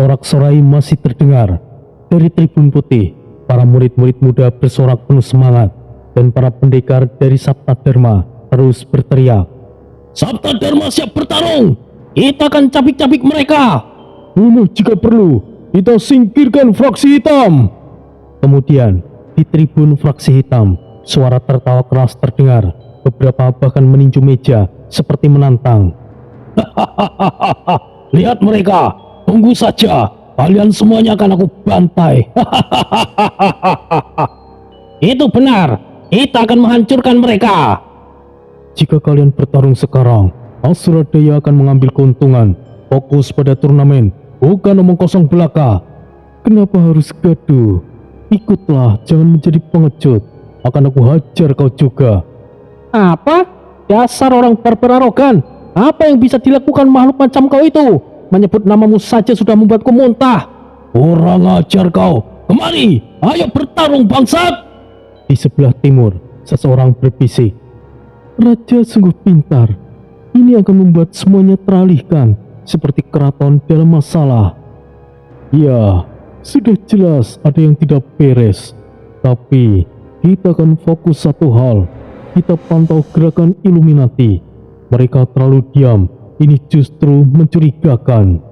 Sorak-sorai masih terdengar. Dari tribun putih, para murid-murid muda bersorak penuh semangat, dan para pendekar dari Saptadharma terus berteriak, "Saptadharma siap bertarung! Kita akan cabik-cabik mereka! Bunuh jika perlu, kita singkirkan fraksi hitam!" Kemudian, di tribun fraksi hitam, suara tertawa keras terdengar. Beberapa bahkan meninju meja seperti menantang. "Hahaha, lihat mereka! Tunggu saja, kalian semuanya akan aku bantai!" "Itu benar, kita akan menghancurkan mereka!" "Jika kalian bertarung sekarang, Asuradaya akan mengambil keuntungan. Fokus pada turnamen, bukan omong kosong belaka. Kenapa harus gaduh? Ikutlah, jangan menjadi pengecut. Akan aku hajar kau juga." "Apa? Dasar orang barbar arogan. Apa yang bisa dilakukan makhluk macam kau itu? Menyebut namamu saja sudah membuatku muntah." "Kurang ajar kau. Kemari, ayo bertarung bangsat!" Di sebelah timur, seseorang berbisik, "Raja sungguh pintar. Ini akan membuat semuanya teralihkan, seperti keraton dalam masalah." "Ya, sudah jelas ada yang tidak beres. Tapi kita akan fokus satu hal. Kita pantau gerakan Illuminati. Mereka terlalu diam. Ini justru mencurigakan."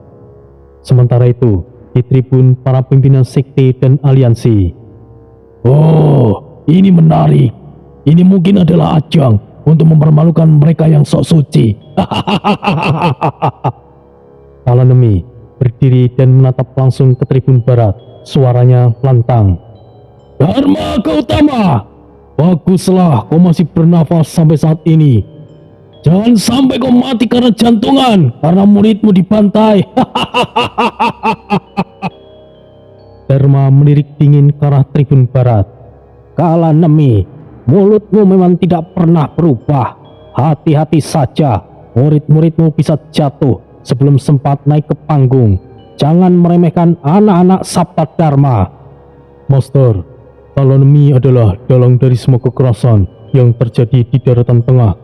Sementara itu, di tribun para pimpinan sekte dan aliansi. "Oh, ini menarik. Ini mungkin adalah ajang untuk mempermalukan mereka yang sok suci." Talanemi berdiri dan menatap langsung ke tribun barat. Suaranya lantang. "Dharma Gautama, baguslah kau masih bernafas sampai saat ini. Jangan sampai kau mati karena jantungan, karena muridmu dibantai." Dharma melirik dingin ke arah tribun barat. "Kalanemi, mulutmu memang tidak pernah berubah. Hati-hati saja, murid-muridmu bisa jatuh sebelum sempat naik ke panggung. Jangan meremehkan anak-anak Saptadharma." "Master, Talanemi adalah dalang dari semua kekerasan yang terjadi di daratan tengah.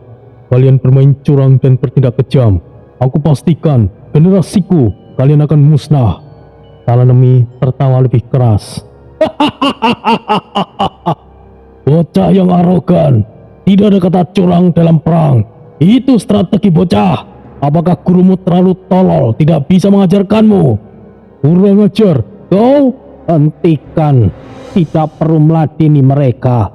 Kalian bermain curang dan bertindak kejam. Aku pastikan generasiku kalian akan musnah." Talanemi tertawa lebih keras. "Bocah yang arogan. Tidak ada kata curang dalam perang. Itu strategi bocah. Apakah gurumu terlalu tolol tidak bisa mengajarkanmu?" "Kurang ajar, kau hentikan. Tidak perlu meladeni mereka."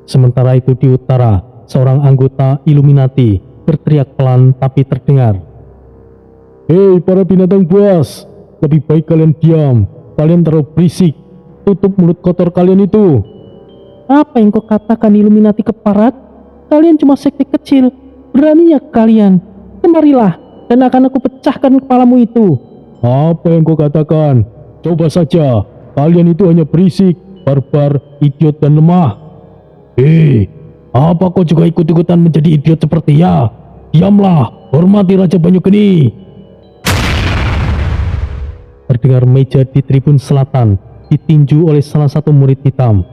Sementara itu di utara, seorang anggota Illuminati berteriak pelan tapi terdengar. "Hei para binatang buas, lebih baik kalian diam. Kalian terlalu berisik. Tutup mulut kotor kalian itu." "Apa yang kau katakan Illuminati keparat? Kalian cuma sekte kecil. Beraninya kalian. Kemarilah dan akan aku pecahkan kepalamu itu." "Apa yang kau katakan? Coba saja. Kalian itu hanya berisik, barbar, idiot dan lemah." "Hei, apa kau juga ikut-ikutan menjadi idiot seperti ya? Diamlah, hormati Raja Banyugeni." Terdengar meja di tribun selatan ditinju oleh salah satu murid hitam.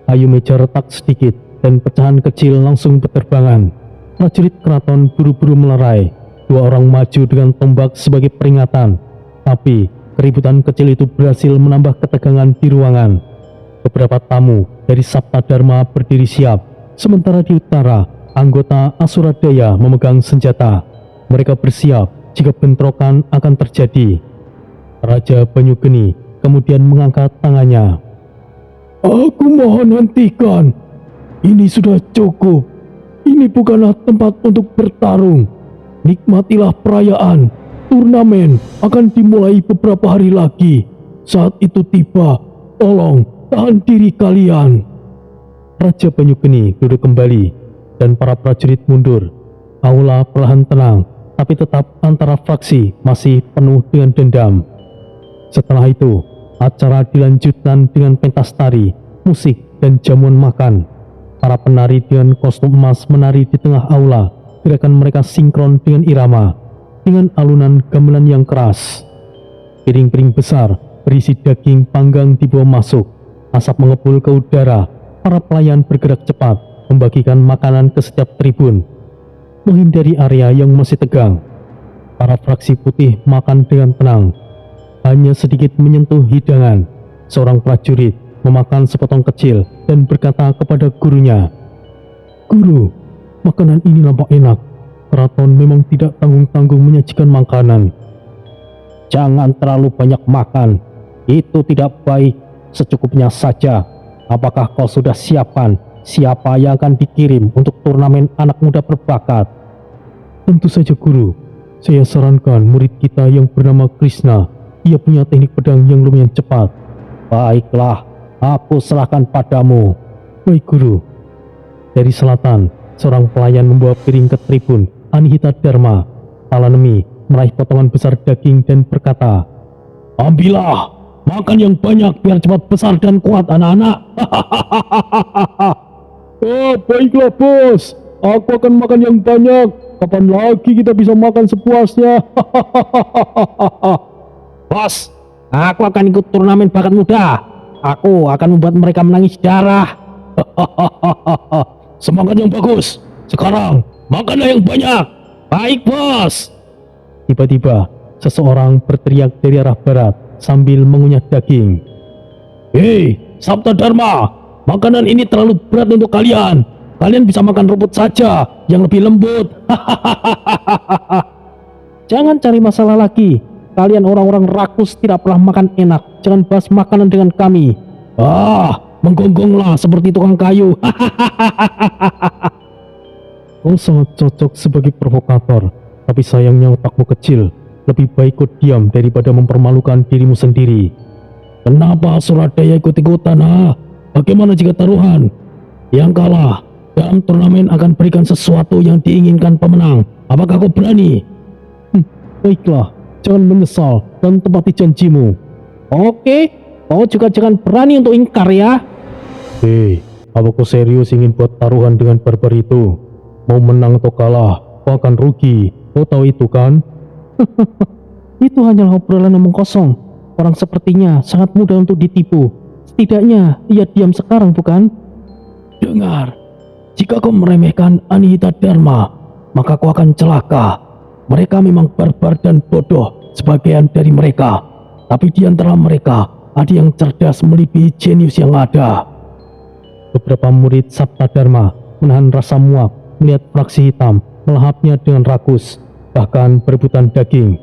Kayu meja retak sedikit dan pecahan kecil langsung berterbangan. Prajurit keraton buru-buru melerai. Dua orang maju dengan tombak sebagai peringatan. Tapi keributan kecil itu berhasil menambah ketegangan di ruangan. Beberapa tamu dari Saptadharma berdiri siap. Sementara di utara, anggota Asuradaya memegang senjata. Mereka bersiap jika bentrokan akan terjadi. Raja Banyugeni kemudian mengangkat tangannya. "Aku mohon hentikan. Ini sudah cukup. Ini bukanlah tempat untuk bertarung. Nikmatilah perayaan. Turnamen akan dimulai beberapa hari lagi. Saat itu tiba, tolong tahan diri kalian." Raja Banyugeni duduk kembali dan para prajurit mundur. Aula perlahan tenang, tapi tetap antara fraksi masih penuh dengan dendam. Setelah itu, acara dilanjutkan dengan pentas tari, musik, dan jamuan makan. Para penari dengan kostum emas menari di tengah aula. Gerakan mereka sinkron dengan irama, dengan alunan gamelan yang keras. Piring-piring besar berisi daging panggang dibawa masuk. Asap mengepul ke udara. Para pelayan bergerak cepat, membagikan makanan ke setiap tribun. Menghindari area yang masih tegang, para fraksi putih makan dengan tenang. hanya sedikit menyentuh hidangan. Seorang prajurit memakan sepotong kecil dan berkata kepada gurunya, "Guru, makanan ini nampak enak. Keraton memang tidak tanggung-tanggung menyajikan makanan." "Jangan terlalu banyak makan. Itu tidak baik. Secukupnya saja. Apakah kau sudah siapkan siapa yang akan dikirim untuk turnamen anak muda berbakat?" "Tentu saja, Guru. Saya sarankan murid kita yang bernama Krishna. Ia punya teknik pedang yang lumayan cepat." "Baiklah, aku serahkan padamu." "Baik, Guru." Dari selatan, seorang pelayan membawa piring ke tribun Anihita Dharma. Talanemi meraih potongan besar daging dan berkata, "Ambillah, makan yang banyak biar cepat besar dan kuat anak-anak." "Oh, baiklah bos, aku akan makan yang banyak. Kapan lagi kita bisa makan sepuasnya?" "Bos, aku akan ikut turnamen bakat muda. Aku akan membuat mereka menangis darah." "Semangat yang bagus. Sekarang makanlah yang banyak." "Baik, bos." Tiba-tiba seseorang berteriak dari arah barat sambil mengunyah daging. "Hei, Sabta Dharma, makanan ini terlalu berat untuk kalian. Kalian bisa makan rumput saja yang lebih lembut." "Jangan cari masalah lagi. Kalian orang-orang rakus tidak pernah makan enak. Jangan bahas makanan dengan kami." Menggonggonglah seperti tukang kayu." "Kau sangat cocok sebagai provokator, tapi sayangnya otakmu kecil. Lebih baik kau diam daripada mempermalukan dirimu sendiri." "Kenapa Suradaya ikut-ikutan? Bagaimana jika taruhan? Yang kalah dalam turnamen akan berikan sesuatu yang diinginkan pemenang. Apakah kau berani?" "Baiklah, jangan menyesal dan tepati janjimu." "Oke, kau juga jangan berani untuk ingkar ya." "Hei, apa kau serius ingin buat taruhan dengan barbar itu? Mau menang atau kalah, kau akan rugi. Kau tahu itu kan?" "Itu hanyalah obrolan omong kosong. Orang sepertinya sangat mudah untuk ditipu. Setidaknya ia diam sekarang, bukan?" "Dengar, jika kau meremehkan Anihita Dharma, maka kau akan celaka. Mereka memang barbar dan bodoh, sebagian dari mereka. Tapi di antara mereka, ada yang cerdas melebihi jenius yang ada." Beberapa murid Sabta Dharma menahan rasa muak melihat fraksi hitam melahapnya dengan rakus, bahkan berebutan daging.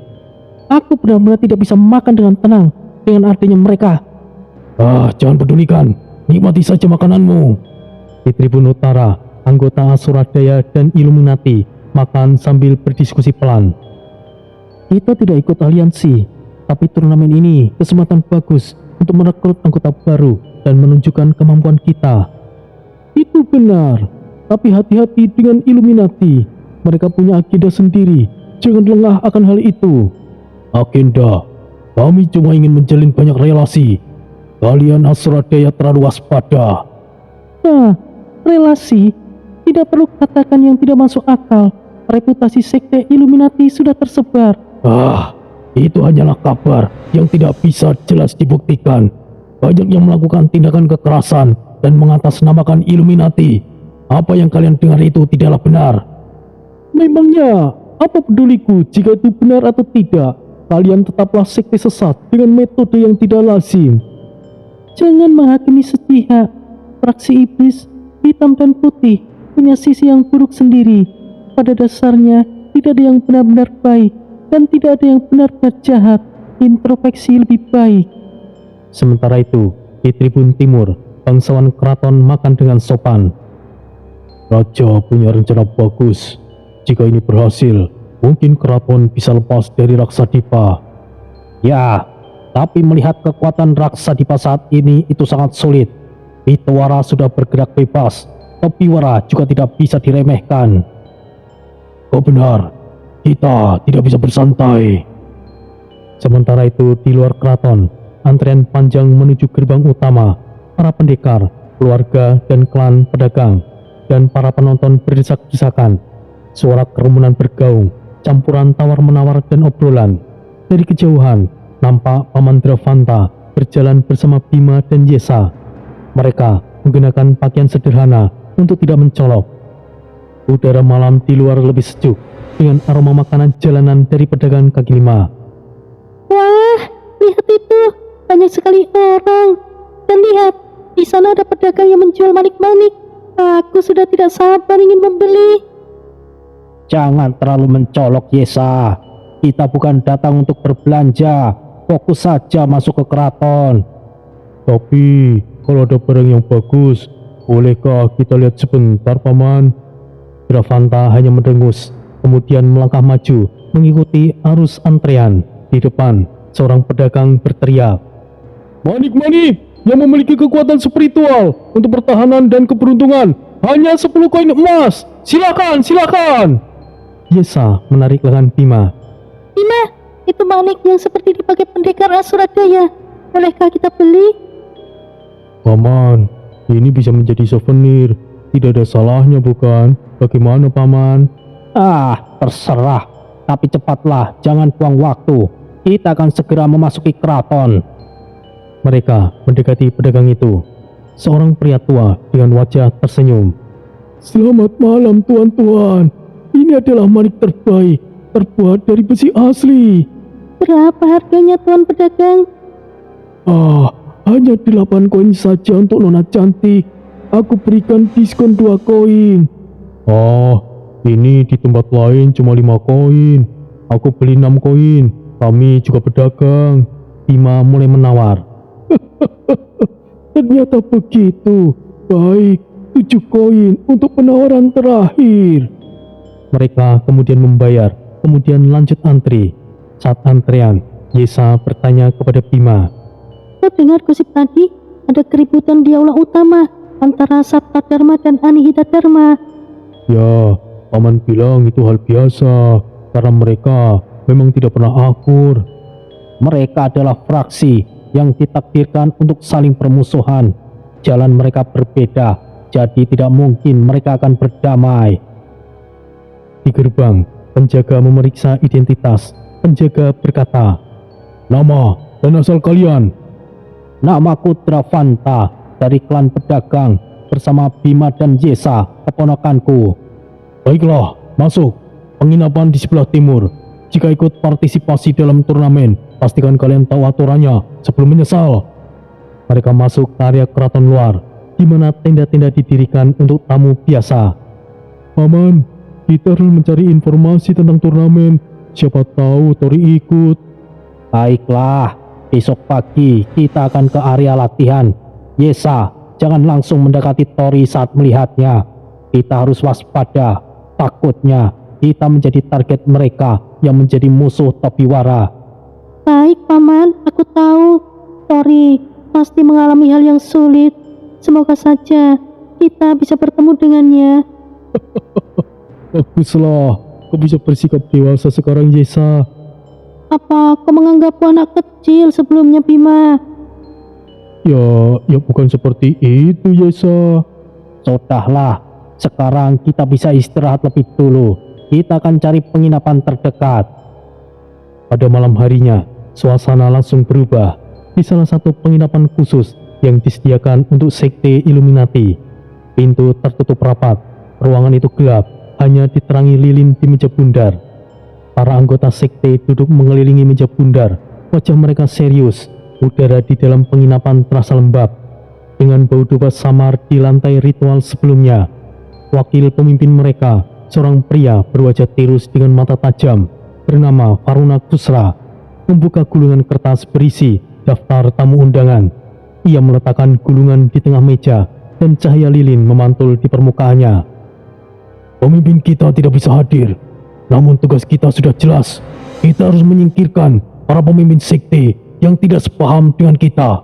"Aku benar-benar tidak bisa makan dengan tenang dengan adanya mereka." Jangan pedulikan, nikmati saja makananmu." Di tribun utara, anggota Asuradaya dan Illuminati makan sambil berdiskusi pelan. "Kita tidak ikut aliansi, tapi turnamen ini kesempatan bagus untuk merekrut anggota baru dan menunjukkan kemampuan kita." "Itu benar, tapi hati-hati dengan Illuminati. Mereka punya agenda sendiri. Jangan lengah akan hal itu." "Agenda? Kami cuma ingin menjalin banyak relasi. Kalian Asuradaya terlalu waspada." Relasi? Tidak perlu katakan yang tidak masuk akal. Reputasi sekte Illuminati sudah tersebar. Itu hanyalah kabar yang tidak bisa jelas dibuktikan. Banyak yang melakukan tindakan kekerasan dan mengatasnamakan Illuminati. Apa yang kalian dengar itu tidaklah benar." "Memangnya apa peduliku jika itu benar atau tidak? Kalian tetaplah sekte sesat dengan metode yang tidak lazim." Jangan menghakimi sepihak. Fraksi iblis, hitam dan putih, punya sisi yang buruk sendiri. Pada dasarnya, tidak ada yang benar-benar baik dan tidak ada yang benar-benar jahat. Introspeksi lebih baik. Sementara itu, di tribun timur, bangsawan keraton makan dengan sopan. "Raja punya rencana bagus. Jika ini berhasil, mungkin keraton bisa lepas dari Raksadipa." "Ya, tapi melihat kekuatan Raksadipa saat ini itu sangat sulit. Pitawara sudah bergerak bebas, Topiwara juga tidak bisa diremehkan." "Kau benar, kita tidak bisa bersantai." Sementara itu di luar keraton, antrean panjang menuju gerbang utama. Para pendekar, keluarga dan klan pedagang, dan para penonton berdesak-desakan. Suara kerumunan bergaung, campuran tawar-menawar dan obrolan. Dari kejauhan, nampak Paman Dravanta berjalan bersama Bima dan Yesa. Mereka menggunakan pakaian sederhana untuk tidak mencolok. Udara malam di luar lebih sejuk dengan aroma makanan jalanan dari pedagang kaki lima. "Wah, lihat lihat itu, banyak sekali orang. Dan lihat, di sana ada pedagang yang menjual manik-manik. Aku sudah tidak sabar ingin membeli. Jangan terlalu mencolok, Yesa. Kita bukan datang untuk berbelanja. Fokus saja masuk ke keraton. Tapi kalau ada barang yang bagus, bolehkah kita lihat sebentar, Paman? Gravanta hanya mendengus, kemudian melangkah maju mengikuti arus antrean. Di depan, seorang pedagang berteriak, "Manik-manik yang memiliki kekuatan spiritual untuk pertahanan dan keberuntungan, hanya 10 koin emas. Silakan, silakan." Yesa menarik lengan Bima. Bima, itu manik yang seperti dipakai pendekar Asuradaya. Bolehkah kita beli? Paman, ini bisa menjadi souvenir. Tidak ada salahnya, bukan? Bagaimana, Paman? Terserah. Tapi cepatlah, jangan buang waktu. Kita akan segera memasuki keraton. Mereka mendekati pedagang itu. Seorang pria tua dengan wajah tersenyum. "Selamat malam, tuan-tuan. Ini adalah manik terbaik, terbuat dari besi asli." Berapa harganya, tuan pedagang? Hanya 8 koin saja untuk nona cantik. Aku berikan diskon 2 koin. Ini di tempat lain cuma 5 koin. Aku beli 6 koin. Kami juga pedagang. Bima mulai menawar. Ternyata begitu. Baik, 7 koin untuk penawaran terakhir. Mereka kemudian membayar, kemudian lanjut antri. Saat antrean, Yesa bertanya kepada Bima, Kau dengar gosip tadi? Ada keributan di aula utama antara Sabta Dharma dan Anihita Dharma. "Ya, Paman bilang itu hal biasa, karena mereka memang tidak pernah akur." Mereka adalah fraksi yang ditakdirkan untuk saling bermusuhan. Jalan mereka berbeda, jadi tidak mungkin mereka akan berdamai. Di gerbang, penjaga memeriksa identitas. Penjaga berkata, "Nama dan asal kalian?" Namaku Gravanta dari klan pedagang bersama Bima dan Yesa, keponakanku. "Baiklah, masuk. Penginapan di sebelah timur. Jika ikut partisipasi dalam turnamen, pastikan kalian tahu aturannya sebelum menyesal." Mereka masuk ke area keraton luar, di mana tenda-tenda didirikan untuk tamu biasa. "Paman, kita harus mencari informasi tentang turnamen. Siapa tahu Tori ikut." Baiklah, besok pagi kita akan ke area latihan. Yesa, jangan langsung mendekati Tori saat melihatnya. Kita harus waspada. Takutnya kita menjadi target mereka yang menjadi musuh Tobiwara. Baik, Paman, aku tahu. Tori pasti mengalami hal yang sulit. Semoga saja kita bisa bertemu dengannya. "Baguslah, kau bisa bersikap dewasa sekarang, Yesa." Apa kau menganggapku anak kecil sebelumnya, Bima? Ya bukan seperti itu, Yesa. Sudahlah, sekarang kita bisa istirahat lebih dulu. Kita akan cari penginapan terdekat. Pada malam harinya, suasana langsung berubah di salah satu penginapan khusus yang disediakan untuk sekte Illuminati. Pintu tertutup rapat, ruangan itu gelap, hanya diterangi lilin di meja bundar. Para anggota sekte duduk mengelilingi meja bundar, wajah mereka serius. Udara di dalam penginapan terasa lembab, dengan bau dupa samar di lantai ritual sebelumnya. Wakil pemimpin mereka, seorang pria berwajah tirus dengan mata tajam, bernama Varuna Kusra, membuka gulungan kertas berisi daftar tamu undangan. Ia meletakkan gulungan di tengah meja dan cahaya lilin memantul di permukaannya. "Pemimpin kita tidak bisa hadir, namun tugas kita sudah jelas. Kita harus menyingkirkan para pemimpin sekte yang tidak sepaham dengan kita."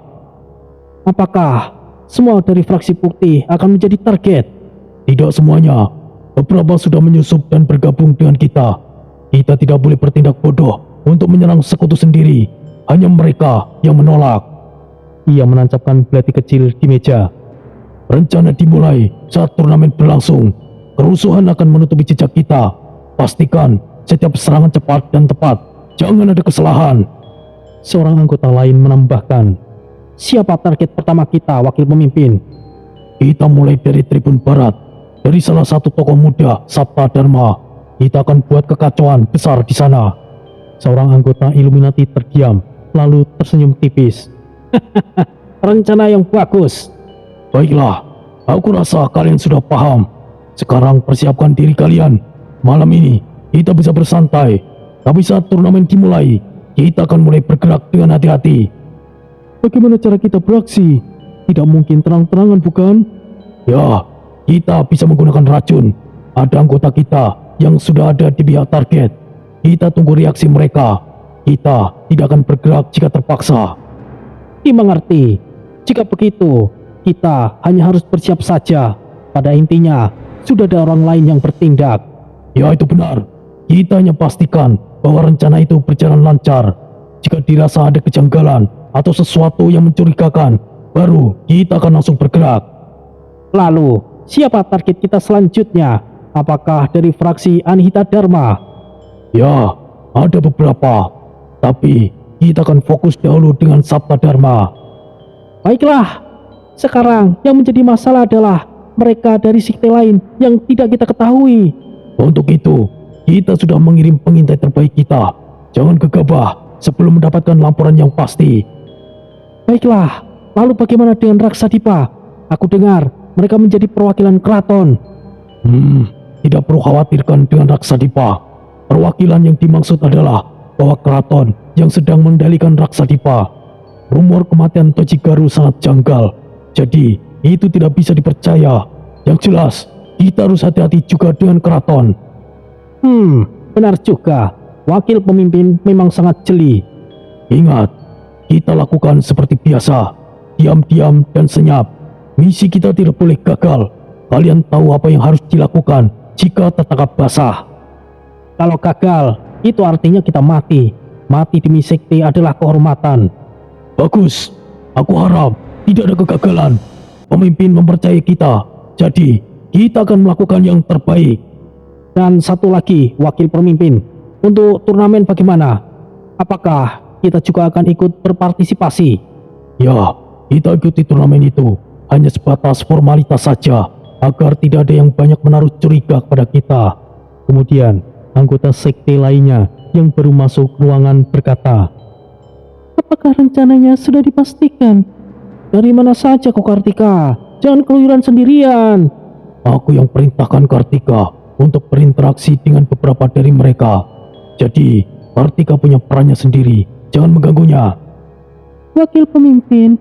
Apakah semua dari fraksi putih akan menjadi target? "Tidak semuanya. Beberapa sudah menyusup dan bergabung dengan kita. Kita tidak boleh bertindak bodoh untuk menyerang sekutu sendiri. Hanya mereka yang menolak." Ia menancapkan belati kecil di meja. "Rencana dimulai saat turnamen berlangsung. Kerusuhan akan menutupi jejak kita. Pastikan setiap serangan cepat dan tepat. Jangan ada kesalahan." Seorang anggota lain menambahkan, Siapa target pertama kita, wakil pemimpin? "Kita mulai dari Tribun Barat, dari salah satu tokoh muda, Sabta Dharma. Kita akan buat kekacauan besar di sana." Seorang anggota Illuminati terdiam, lalu tersenyum tipis. Rencana yang bagus. Baiklah, aku rasa kalian sudah paham. Sekarang persiapkan diri kalian. Malam ini kita bisa bersantai, tapi saat turnamen dimulai, kita akan mulai bergerak dengan hati-hati. Bagaimana cara kita beraksi? Tidak mungkin terang-terangan, bukan? Ya, kita bisa menggunakan racun. Ada anggota kita yang sudah ada di pihak target. Kita tunggu reaksi mereka. Kita tidak akan bergerak jika terpaksa. Dimengerti. Jika begitu, kita hanya harus bersiap saja. Pada intinya, sudah ada orang lain yang bertindak. Ya, itu benar. Kita hanya pastikan bahwa rencana itu berjalan lancar. Jika dirasa ada kejanggalan atau sesuatu yang mencurigakan, baru kita akan langsung bergerak. Lalu, siapa target kita selanjutnya? Apakah dari fraksi Anhita Dharma? Ya, ada beberapa. Tapi kita akan fokus dahulu dengan Sabta Dharma. Baiklah, sekarang yang menjadi masalah adalah mereka dari sekte lain yang tidak kita ketahui. Untuk itu, kita sudah mengirim pengintai terbaik kita. Jangan gegabah sebelum mendapatkan laporan yang pasti. Baiklah, lalu bagaimana dengan Raksadipa? Aku dengar mereka menjadi perwakilan keraton. Tidak perlu khawatirkan dengan Raksadipa. Perwakilan yang dimaksud adalah bahwa keraton yang sedang mengendalikan Raksadipa. Rumor kematian Tojigaru sangat janggal, jadi itu tidak bisa dipercaya. Yang jelas, kita harus hati-hati juga dengan keraton. Benar juga. Wakil pemimpin memang sangat jeli. Ingat, kita lakukan seperti biasa, diam-diam dan senyap. Misi kita tidak boleh gagal. Kalian tahu apa yang harus dilakukan jika tertangkap basah. Kalau gagal, itu artinya kita mati. Mati demi sekte adalah kehormatan. Bagus, aku harap tidak ada kegagalan. Pemimpin mempercayai kita, jadi kita akan melakukan yang terbaik. Dan satu lagi, wakil pemimpin, untuk turnamen bagaimana? Apakah kita juga akan ikut berpartisipasi? Ya, kita ikuti turnamen itu hanya sebatas formalitas saja, agar tidak ada yang banyak menaruh curiga kepada kita. Kemudian, anggota sekte lainnya yang baru masuk ruangan berkata, Apakah rencananya sudah dipastikan? Dari mana saja kau Kartika? Jangan keluyuran sendirian. aku yang perintahkan Kartika untuk berinteraksi dengan beberapa dari mereka. Jadi, Kartika punya perannya sendiri. Jangan mengganggunya. Wakil pemimpin,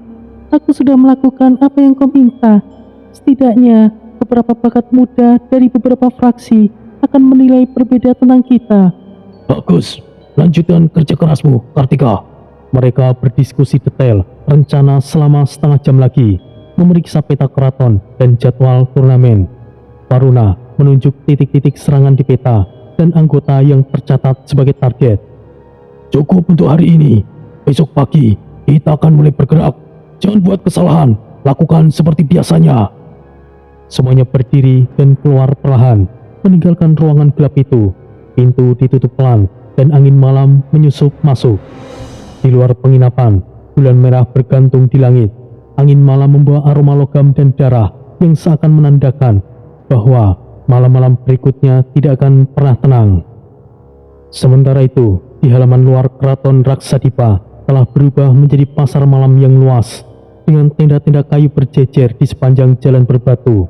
aku sudah melakukan apa yang kau minta. Setidaknya, beberapa bakat muda dari beberapa fraksi akan menilai berbeda tentang kita. Bagus, lanjutkan kerja kerasmu, Kartika. Mereka berdiskusi detail rencana selama setengah jam lagi, memeriksa peta keraton dan jadwal turnamen. Varuna menunjuk titik-titik serangan di peta dan anggota yang tercatat sebagai target. Cukup untuk hari ini. Besok pagi kita akan mulai bergerak. Jangan buat kesalahan. Lakukan seperti biasanya. Semuanya berdiri dan keluar perlahan, meninggalkan ruangan gelap itu. Pintu ditutup pelan dan angin malam menyusup masuk. Di luar penginapan, bulan merah bergantung di langit. Angin malam membawa aroma logam dan darah yang seakan menandakan bahwa malam-malam berikutnya tidak akan pernah tenang. Sementara itu, di halaman luar keraton Raksadipa telah berubah menjadi pasar malam yang luas, dengan tenda-tenda kayu berjejer di sepanjang jalan berbatu.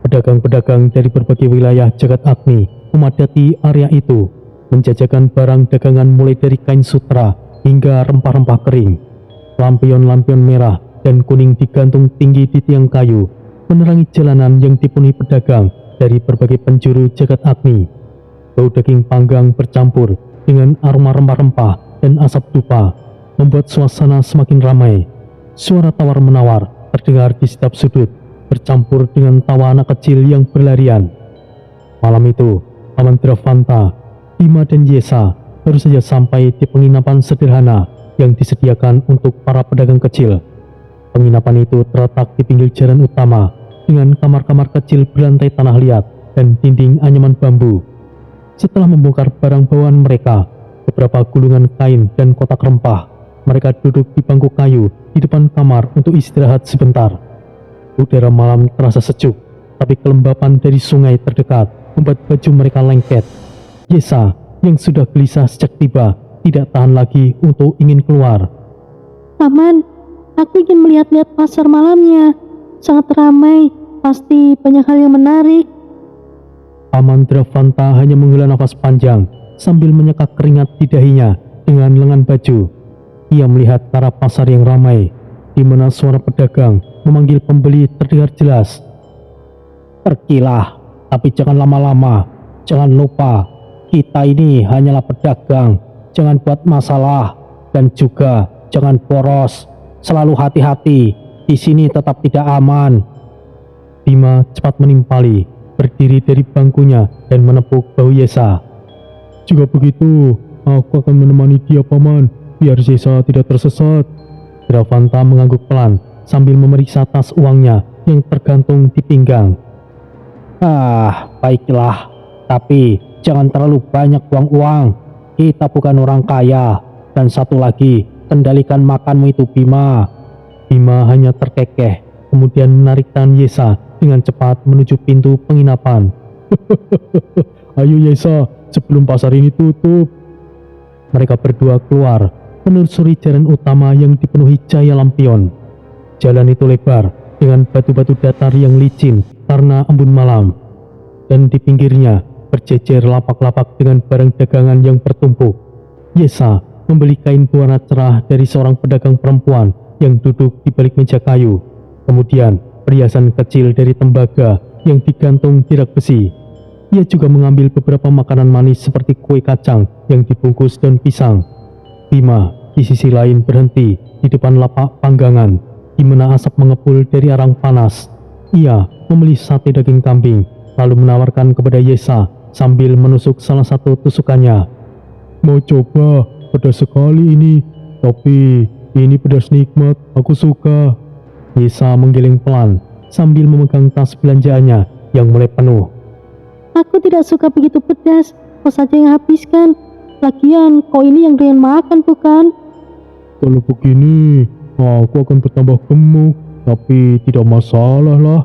Pedagang-pedagang dari berbagai wilayah jagat Agni memadati area itu, menjajakan barang dagangan mulai dari kain sutra hingga rempah-rempah kering. Lampion-lampion merah dan kuning digantung tinggi di tiang kayu, menerangi jalanan yang dipenuhi pedagang dari berbagai penjuru jagat Agni. Bau daging panggang bercampur dengan aroma rempah-rempah dan asap dupa, membuat suasana semakin ramai. Suara tawar-menawar terdengar di setiap sudut, bercampur dengan tawa anak kecil yang berlarian. Malam itu, Paman Dravanta, Bima dan Yesa baru saja sampai di penginapan sederhana yang disediakan untuk para pedagang kecil. Penginapan itu terletak di pinggir jalan utama dengan kamar-kamar kecil berlantai tanah liat dan dinding anyaman bambu. Setelah membongkar barang bawaan mereka, beberapa gulungan kain dan kotak rempah, mereka duduk di bangku kayu di depan kamar untuk istirahat sebentar. Udara malam terasa sejuk, tapi kelembapan dari sungai terdekat membuat baju mereka lengket. Yesa yang sudah gelisah sejak tiba tidak tahan lagi untuk ingin keluar. Paman, aku ingin melihat-lihat pasar malamnya. Sangat ramai, pasti banyak hal yang menarik. Paman Dravanta hanya menghela nafas panjang sambil menyeka keringat di dahinya dengan lengan baju. Ia melihat ke arah pasar yang ramai, di mana suara pedagang memanggil pembeli terdengar jelas. Pergilah, tapi jangan lama-lama. Jangan lupa, kita ini hanyalah pedagang. Jangan buat masalah dan juga jangan boros. Selalu hati-hati. Di sini tetap tidak aman. Bima cepat menimpali, berdiri dari bangkunya dan menepuk bahu Yesa. Jika begitu, aku akan menemani dia, Paman, biar Yesa tidak tersesat. Dravanta mengangguk pelan sambil memeriksa tas uangnya yang tergantung di pinggang. Baiklah. Tapi jangan terlalu banyak uang-uang. Kita bukan orang kaya. Dan satu lagi, kendalikan makanmu itu, Bima. Bima hanya terkekeh, kemudian menarik tangan Yesa dengan cepat menuju pintu penginapan. Ayo Yesa, sebelum pasar ini tutup. Mereka berdua keluar, menelusuri jalan utama yang dipenuhi cahaya lampion. Jalan itu lebar, dengan batu-batu datar yang licin karena embun malam. Dan di pinggirnya, berjejer lapak-lapak dengan barang dagangan yang bertumpuk. Yesa membeli kain berwarna cerah dari seorang pedagang perempuan yang duduk di balik meja kayu. Kemudian perhiasan kecil dari tembaga yang digantung di rak besi. Ia juga mengambil beberapa makanan manis seperti kue kacang yang dibungkus daun pisang. Bima di sisi lain berhenti di depan lapak panggangan, di mana asap mengepul dari arang panas. Ia membeli sate daging kambing, lalu menawarkan kepada Yesa sambil menusuk salah satu tusukannya. Mau coba? Pedas sekali ini, tapi ini pedas nikmat, aku suka. Yesa menggeleng pelan sambil memegang tas belanjaannya yang mulai penuh. Aku tidak suka begitu pedas, kau saja yang habiskan. Lagian, kau ini yang doyan makan bukan? Kalau begini, aku akan bertambah gemuk, tapi tidak masalah lah.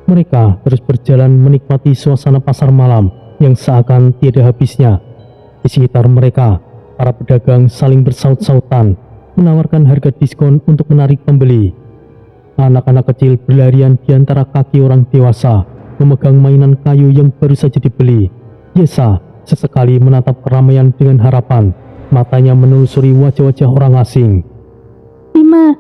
Mereka terus berjalan menikmati suasana pasar malam yang seakan tiada habisnya. Di sekitar mereka, para pedagang saling bersaut-sautan, menawarkan harga diskon untuk menarik pembeli. Anak-anak kecil berlarian di antara kaki orang dewasa, memegang mainan kayu yang baru saja dibeli. Yesa sesekali menatap keramaian dengan harapan, matanya menelusuri wajah-wajah orang asing. Bima,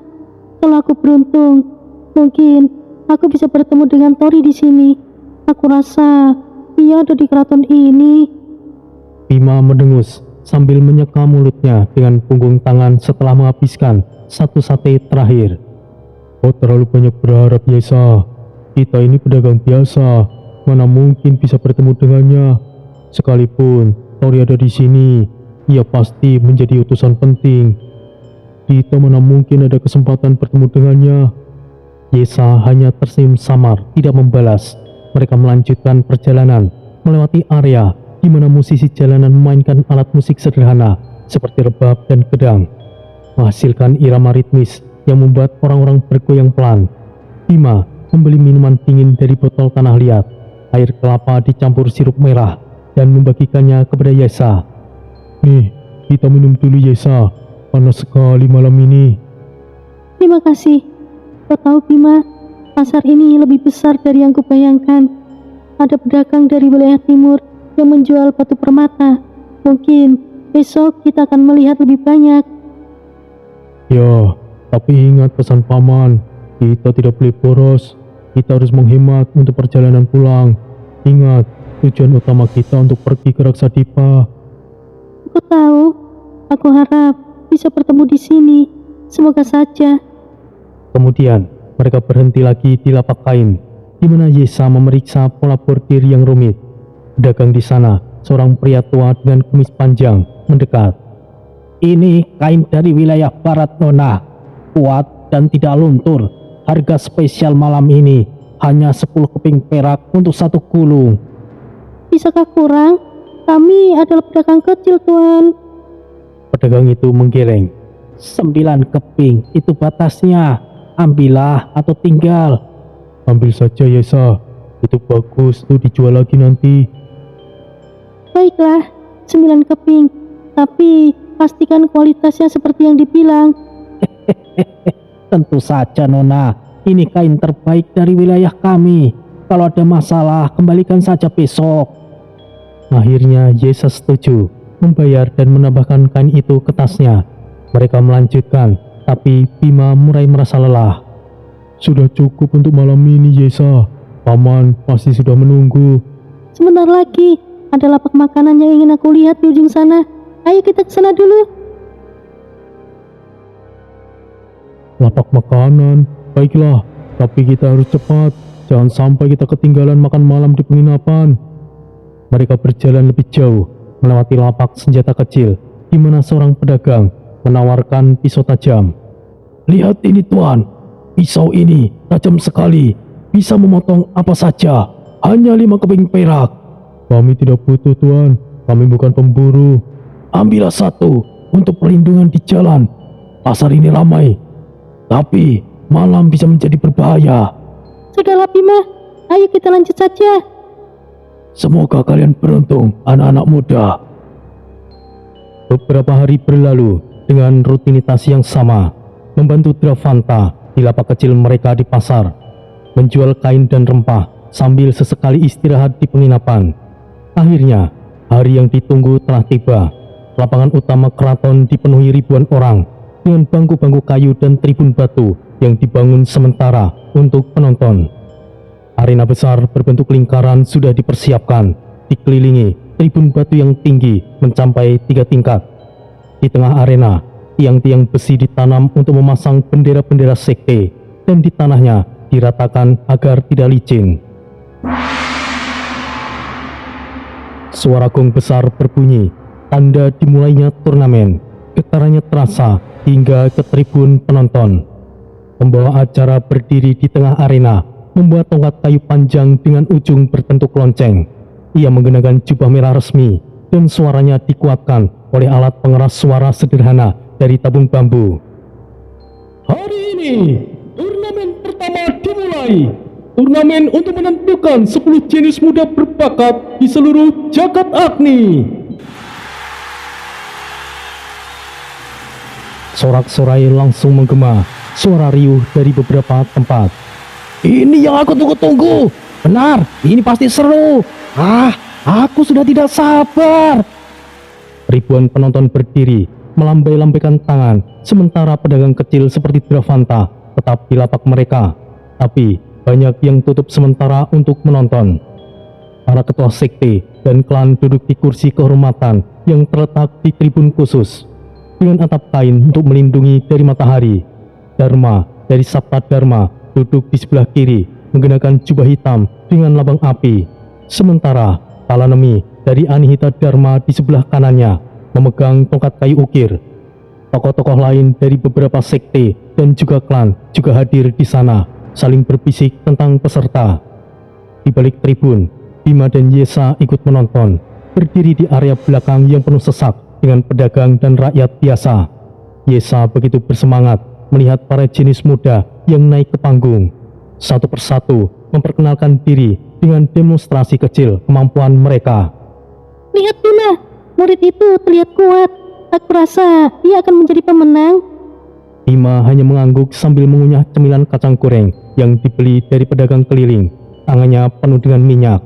kalau aku beruntung, mungkin aku bisa bertemu dengan Tori di sini. Aku rasa dia ada di keraton ini. Bima mendengus sambil menyeka mulutnya dengan punggung tangan setelah menghabiskan satu sate terakhir. Oh, terlalu banyak berharap, Yesa. Kita ini pedagang biasa, mana mungkin bisa bertemu dengannya. Sekalipun Tori ada di sini, ia pasti menjadi utusan penting. Kita mana mungkin ada kesempatan bertemu dengannya. Yesa hanya tersenyum samar, tidak membalas. Mereka melanjutkan perjalanan, melewati area di mana musisi jalanan memainkan alat musik sederhana seperti rebab dan gedang, menghasilkan irama ritmis yang membuat orang-orang bergoyang pelan. Bima membeli minuman dingin dari botol tanah liat, air kelapa dicampur sirup merah, dan membagikannya kepada Yesa. Nih, kita minum dulu Yesa, panas sekali malam ini. Terima kasih. Kau tahu Bima, pasar ini lebih besar dari yang kubayangkan. Ada pedagang dari wilayah timur yang menjual batu permata. Mungkin besok kita akan melihat lebih banyak. Ya, tapi ingat pesan paman, kita tidak boleh boros. Kita harus menghemat untuk perjalanan pulang. Ingat, tujuan utama kita untuk pergi ke Raksadipa. Aku tahu. Aku harap bisa bertemu di sini. Semoga saja. Kemudian, mereka berhenti lagi di lapak kain, di mana Yesa memeriksa pola bordir yang rumit. Pedagang di sana, seorang pria tua dengan kumis panjang, mendekat. Ini kain dari wilayah barat, Nona. Kuat dan tidak luntur. Harga spesial malam ini hanya 10 keping perak untuk satu gulung. Bisakah kurang? Kami adalah pedagang kecil, Tuan. Pedagang itu menggeleng. 9 keping, itu batasnya. Ambillah atau tinggal. Ambil saja Yesa, itu bagus tuh dijual lagi nanti. Baiklah, 9 keping. Tapi pastikan kualitasnya seperti yang dibilang. Tentu saja Nona, ini kain terbaik dari wilayah kami. Kalau ada masalah, kembalikan saja besok. Akhirnya Yesa setuju, membayar dan menambahkan kain itu ke tasnya. Mereka melanjutkan, tapi Bima mulai merasa lelah. Sudah cukup untuk malam ini, Yesa. Paman pasti sudah menunggu. Sebentar lagi, ada lapak makanan yang ingin aku lihat di ujung sana. Ayo kita ke sana dulu. Lapak makanan, baiklah. Tapi kita harus cepat. Jangan sampai kita ketinggalan makan malam di penginapan. Mereka berjalan lebih jauh, melewati lapak senjata kecil, di mana seorang pedagang menawarkan pisau tajam. Lihat ini tuan, pisau ini tajam sekali, bisa memotong apa saja, hanya 5 keping perak. Kami tidak butuh tuan, kami bukan pemburu. Ambillah satu untuk perlindungan di jalan. Pasar ini ramai, tapi malam bisa menjadi berbahaya. Sudahlah Bima, ayo kita lanjut saja. Semoga kalian beruntung, anak-anak muda. Beberapa hari berlalu dengan rutinitas yang sama, membantu Dravanta di lapak kecil mereka di pasar, menjual kain dan rempah sambil sesekali istirahat di penginapan. Akhirnya, hari yang ditunggu telah tiba. Lapangan utama keraton dipenuhi ribuan orang dengan bangku-bangku kayu dan tribun batu yang dibangun sementara untuk penonton. Arena besar berbentuk lingkaran sudah dipersiapkan, dikelilingi tribun batu yang tinggi mencapai 3 tingkat. Di tengah arena, tiang-tiang besi ditanam untuk memasang bendera-bendera sekte, dan di tanahnya diratakan agar tidak licin. Suara gong besar berbunyi, tanda dimulainya turnamen. Getarannya terasa hingga ke tribun penonton. Pembawa acara berdiri di tengah arena, membawa tongkat kayu panjang dengan ujung berbentuk lonceng. Ia mengenakan jubah merah resmi, dan suaranya dikuatkan oleh alat pengeras suara sederhana dari tabung bambu. Hari ini, turnamen pertama dimulai. Turnamen untuk menentukan 10 jenius muda berbakat di seluruh jagat Agni. Sorak-sorai langsung menggema, suara riuh dari beberapa tempat. Ini yang aku tunggu-tunggu. Benar, ini pasti seru. Aku sudah tidak sabar. Ribuan penonton berdiri, melambai-lambaikan tangan, sementara pedagang kecil seperti Dravanta tetap di lapak mereka. Tapi banyak yang tutup sementara untuk menonton. Para ketua sekte dan klan duduk di kursi kehormatan yang terletak di tribun khusus, dengan atap kain untuk melindungi dari matahari. Dharma dari Sabta Dharma duduk di sebelah kiri, mengenakan jubah hitam dengan lambang api. Sementara Talanemi dari Anihita Dharma di sebelah kanannya, memegang tongkat kayu ukir. Tokoh-tokoh lain dari beberapa sekte dan juga klan juga hadir di sana, saling berbisik tentang peserta. Di balik tribun, Bima dan Yesa ikut menonton, berdiri di area belakang yang penuh sesak dengan pedagang dan rakyat biasa. Yesa begitu bersemangat melihat para jenius muda yang naik ke panggung. Satu persatu memperkenalkan diri dengan demonstrasi kecil kemampuan mereka. Lihat Bima, murid itu terlihat kuat. Aku rasa ia akan menjadi pemenang. Bima hanya mengangguk sambil mengunyah cemilan kacang goreng yang dibeli dari pedagang keliling. Tangannya penuh dengan minyak.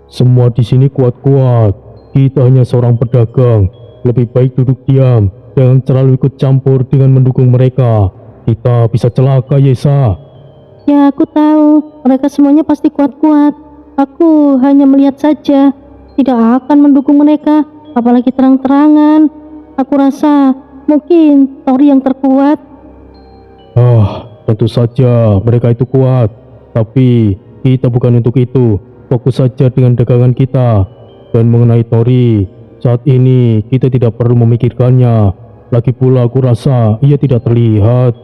Semua di sini kuat-kuat. Kita hanya seorang pedagang. Lebih baik duduk diam. Jangan terlalu ikut campur dengan mendukung mereka. Kita bisa celaka, Yesa. Ya, aku tahu. Mereka semuanya pasti kuat-kuat. Aku hanya melihat saja. Tidak akan mendukung mereka, apalagi terang-terangan. Aku rasa mungkin Tori yang terkuat. Tentu saja mereka itu kuat. Tapi kita bukan untuk itu. Fokus saja dengan dagangan kita. Dan mengenai Tori, saat ini kita tidak perlu memikirkannya. Lagi pula aku rasa ia tidak terlihat.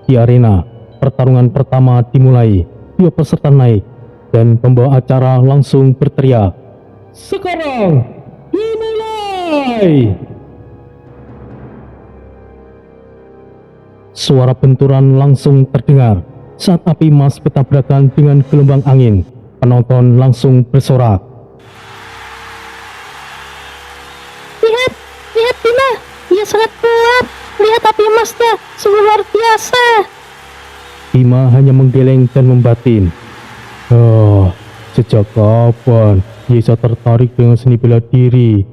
Di arena, pertarungan pertama dimulai. 2 peserta naik, dan pembawa acara langsung berteriak, "Sekarang dimulai!" Suara benturan langsung terdengar saat api emas bertabrakan dengan gelombang angin. Penonton langsung bersorak, sangat kuat. Lihat api emasnya, sungguh luar biasa. Bima hanya menggeleng dan membatin. Sejak kapan Yesa tertarik dengan seni bela diri?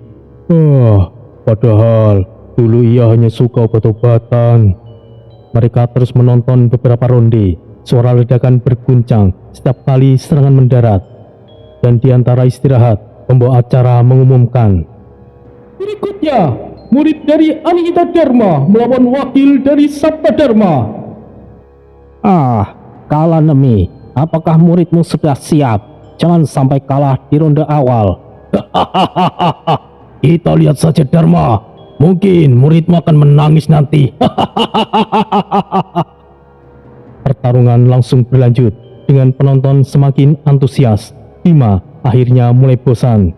Padahal dulu ia hanya suka obat-obatan. Mereka terus menonton beberapa ronde. Suara ledakan berguncang setiap kali serangan mendarat. Dan di antara istirahat, pembawa acara mengumumkan, berikutnya, murid dari Anihita Dharma melawan wakil dari Sabta Dharma. Kalanemi, apakah muridmu sudah siap? Jangan sampai kalah di ronde awal. Kita lihat saja Dharma. Mungkin muridmu akan menangis nanti. Pertarungan langsung berlanjut dengan penonton semakin antusias. Bima akhirnya mulai bosan.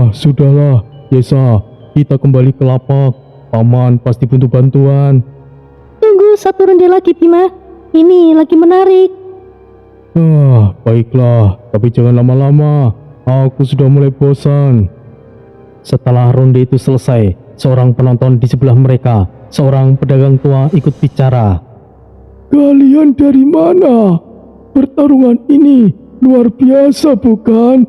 Sudahlah, Yesa, kita kembali ke lapak. Paman pasti butuh bantuan. Tunggu satu ronde lagi, Bima. Ini lagi menarik. Baiklah, tapi jangan lama-lama. Aku sudah mulai bosan. Setelah ronde itu selesai, seorang penonton di sebelah mereka, seorang pedagang tua ikut bicara. Kalian dari mana? Pertarungan ini luar biasa, bukan?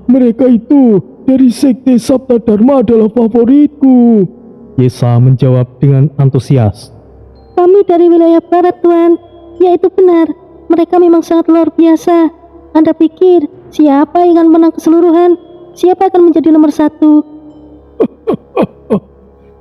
Mereka itu dari Sekte Sabta Dharma adalah favoritku. Yesa menjawab dengan antusias. Kami dari wilayah barat, Tuan. Ya, itu benar. Mereka memang sangat luar biasa. Anda pikir siapa yang akan menang keseluruhan? Siapa akan menjadi nomor 1?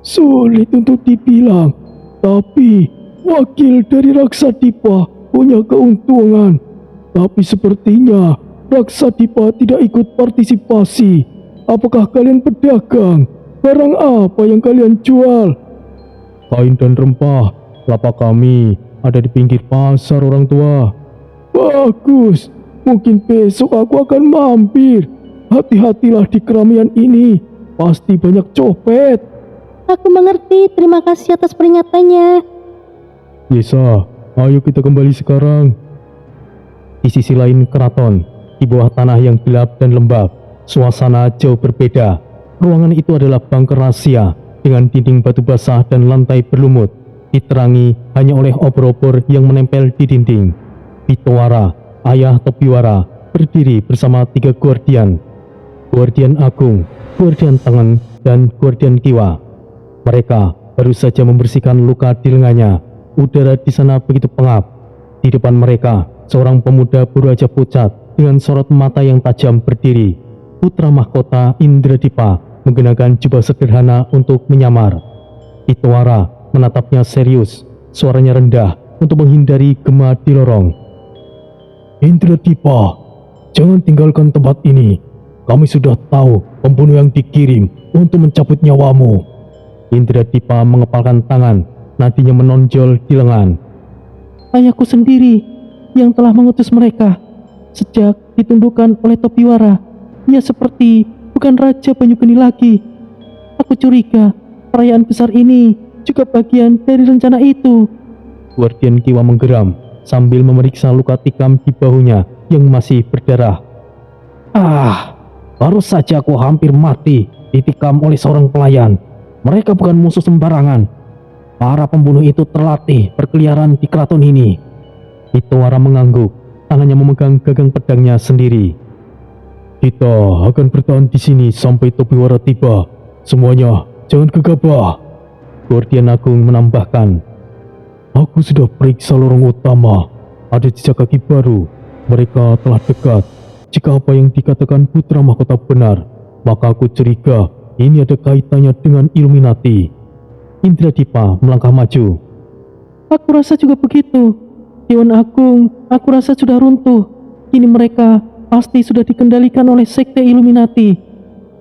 Sulit untuk dibilang, tapi wakil dari Raksadipa punya keuntungan. Tapi sepertinya Raksadipa tidak ikut partisipasi. Apakah kalian pedagang? Barang apa yang kalian jual? Kain dan rempah. Lapak kami ada di pinggir pasar, orang tua. Bagus. Mungkin besok aku akan mampir. Hati-hatilah di keramaian ini. Pasti banyak copet. Aku mengerti. Terima kasih atas peringatannya. Yesa, ayo kita kembali sekarang. Di sisi lain keraton, di bawah tanah yang gelap dan lembab, suasana jauh berbeda. Ruangan itu adalah bunker rahasia dengan dinding batu basah dan lantai berlumut, diterangi hanya oleh obor-obor yang menempel di dinding. Pitowara, ayah Topiwara, berdiri bersama 3 guardian. Guardian Agung, Guardian Tangan, dan Guardian Kiwa. Mereka baru saja membersihkan luka di lengannya. Udara di sana begitu pengap. Di depan mereka, seorang pemuda berwajah pucat dengan sorot mata yang tajam berdiri. Putra mahkota Indradipa menggunakan jubah sederhana untuk menyamar. Pitowara menatapnya serius, suaranya rendah untuk menghindari gema di lorong. Indradipa, jangan tinggalkan tempat ini. Kami sudah tahu pembunuh yang dikirim untuk mencabut nyawamu. Indradipa mengepalkan tangan, nadinya menonjol di lengan. Ayahku sendiri yang telah mengutus mereka. Sejak ditundukkan oleh Topiwara, ia seperti bukan Raja Banyugeni lagi. Aku curiga perayaan besar ini juga bagian dari rencana itu. Guardian Kiwa menggeram sambil memeriksa luka tikam di bahunya yang masih berdarah. Baru saja aku hampir mati ditikam oleh seorang pelayan. Mereka bukan musuh sembarangan. Para pembunuh itu terlatih berkeliaran di keraton ini. Pitowara mengangguk, tangannya memegang gagang pedangnya sendiri. Kita akan bertahan di sini sampai Topiwara tiba. Semuanya jangan gegabah. Guardian Agung menambahkan. Aku sudah periksa lorong utama. Ada jejak kaki baru. Mereka telah dekat. Jika apa yang dikatakan putra mahkota benar, maka aku curiga ini ada kaitannya dengan Illuminati. Indradipa melangkah maju. Aku rasa juga begitu. Dewan Agung, aku rasa sudah runtuh. Kini mereka pasti sudah dikendalikan oleh sekte Illuminati.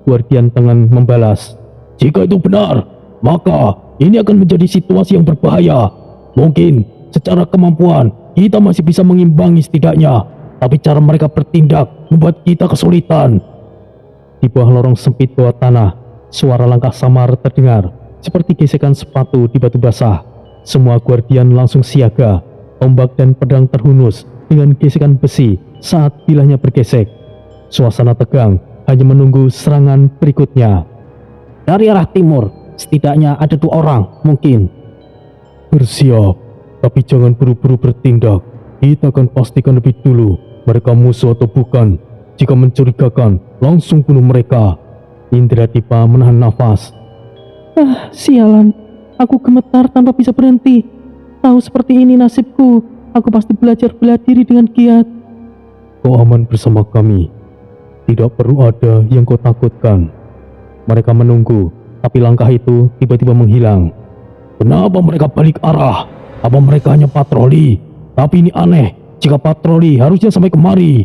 Guardian Tangan membalas. Jika itu benar, maka ini akan menjadi situasi yang berbahaya. Mungkin secara kemampuan kita masih bisa mengimbangi setidaknya, tapi cara mereka bertindak membuat kita kesulitan. Di bawah lorong sempit bawah tanah, suara langkah samar terdengar, seperti gesekan sepatu di batu basah. Semua guardian langsung siaga. Tombak dan pedang terhunus dengan gesekan besi saat bilahnya bergesek. Suasana tegang, hanya menunggu serangan berikutnya. Dari arah timur, Setidaknya ada 2 orang, mungkin. Bersiap, tapi jangan buru-buru bertindak. Kita akan pastikan lebih dulu mereka musuh atau bukan. Jika mencurigakan, langsung bunuh mereka. Indradipa menahan nafas. Sialan. Aku gemetar tanpa bisa berhenti. Tahu seperti ini nasibku, aku pasti belajar bela diri dengan giat. Kau aman bersama kami. Tidak perlu ada yang kau takutkan. Mereka menunggu, tapi langkah itu tiba-tiba menghilang. Kenapa mereka balik arah? Apa mereka hanya patroli? Tapi ini aneh, jika patroli harusnya sampai kemari.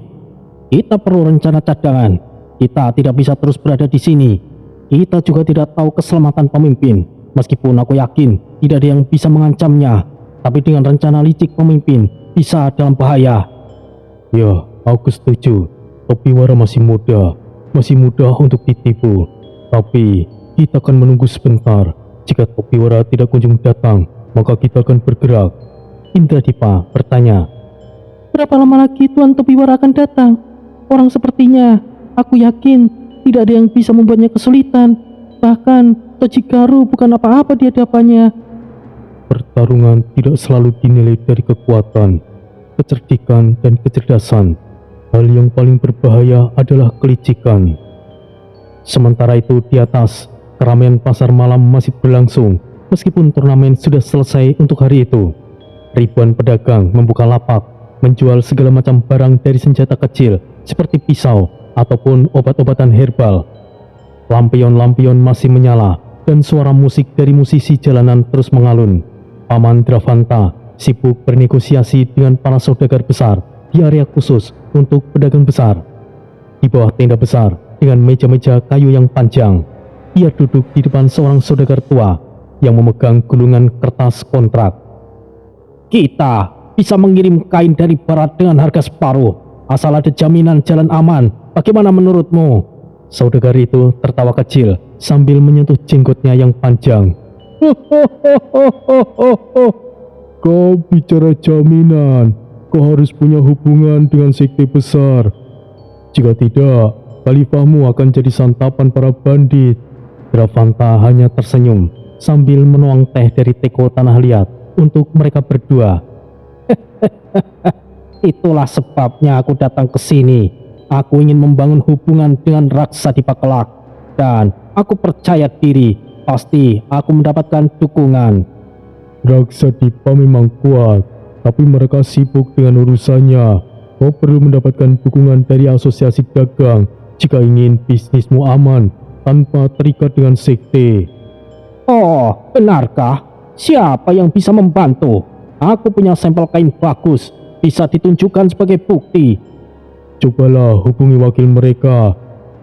Kita perlu rencana cadangan. Kita tidak bisa terus berada di sini. Kita juga tidak tahu keselamatan pemimpin. Meskipun aku yakin tidak ada yang bisa mengancamnya. Tapi dengan rencana licik pemimpin bisa dalam bahaya. Ya, aku setuju. Topiwara masih mudah untuk ditipu. Tapi kita akan menunggu sebentar. Jika Topiwara tidak kunjung datang, maka kita akan bergerak. Indradipa bertanya. Berapa lama lagi Tuan Topiwara akan datang? Orang sepertinya, aku yakin tidak ada yang bisa membuatnya kesulitan. Bahkan Tojigaru bukan apa-apa di hadapannya. Pertarungan tidak selalu dinilai dari kekuatan, kecerdikan, dan kecerdasan. Hal yang paling berbahaya adalah kelicikan. Sementara itu di atas, keramaian pasar malam masih berlangsung. Meskipun turnamen sudah selesai untuk hari itu, ribuan pedagang membuka lapak, menjual segala macam barang dari senjata kecil seperti pisau ataupun obat-obatan herbal. Lampion-lampion masih menyala dan suara musik dari musisi jalanan terus mengalun. Paman Dravanta sibuk bernegosiasi dengan para saudagar besar di area khusus untuk pedagang besar. Di bawah tenda besar dengan meja-meja kayu yang panjang, ia duduk di depan seorang saudagar tua yang memegang gulungan kertas kontrak. Kita bisa mengirim kain dari barat dengan harga separuh, asal ada jaminan jalan aman. Bagaimana menurutmu? Saudagar itu tertawa kecil sambil menyentuh jenggotnya yang panjang. Kau bicara jaminan, kau harus punya hubungan dengan sekte besar. Jika tidak, khalifahmu akan jadi santapan para bandit. Dravanta hanya tersenyum sambil menuang teh dari teko tanah liat untuk mereka berdua. Itulah sebabnya aku datang ke sini. Aku ingin membangun hubungan dengan Raksa di Pakelak. Dan aku percaya diri, pasti aku mendapatkan dukungan. Raksa Dipa memang kuat, tapi mereka sibuk dengan urusannya. Kau perlu mendapatkan dukungan dari asosiasi dagang jika ingin bisnismu aman tanpa terikat dengan sekte. Oh, benarkah? Siapa yang bisa membantu? Aku punya sampel kain bagus, bisa ditunjukkan sebagai bukti. Cobalah hubungi wakil mereka.